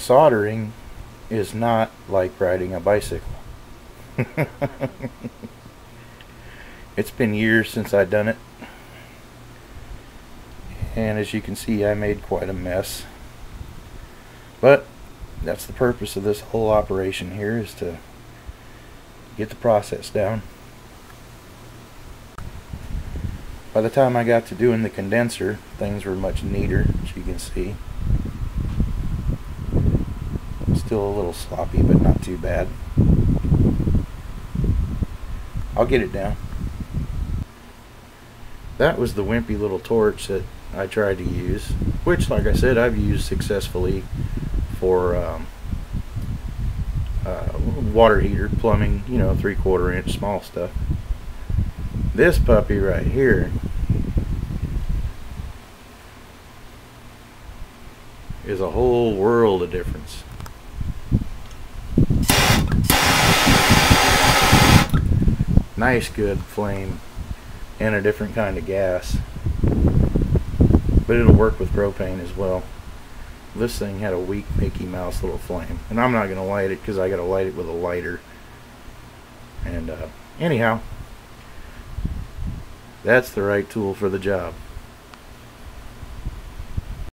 Soldering is not like riding a bicycle. It's been years since I've done it, and as you can see, I made quite a mess. But that's the purpose of this whole operation here, is to get the process down. By the time I got to doing the condenser, things were much neater, as you can see. Still a little sloppy, but not too bad. I'll get it down. That was the wimpy little torch that I tried to use, which, like I said, I've used successfully for water heater, plumbing, you know, 3/4 inch small stuff. This puppy right here is a whole world of difference. Nice good flame and a different kind of gas, but it'll work with propane as well. This thing had a weak Mickey Mouse little flame, and I'm not going to light it because I got to light it with a lighter. And anyhow, that's the right tool for the job.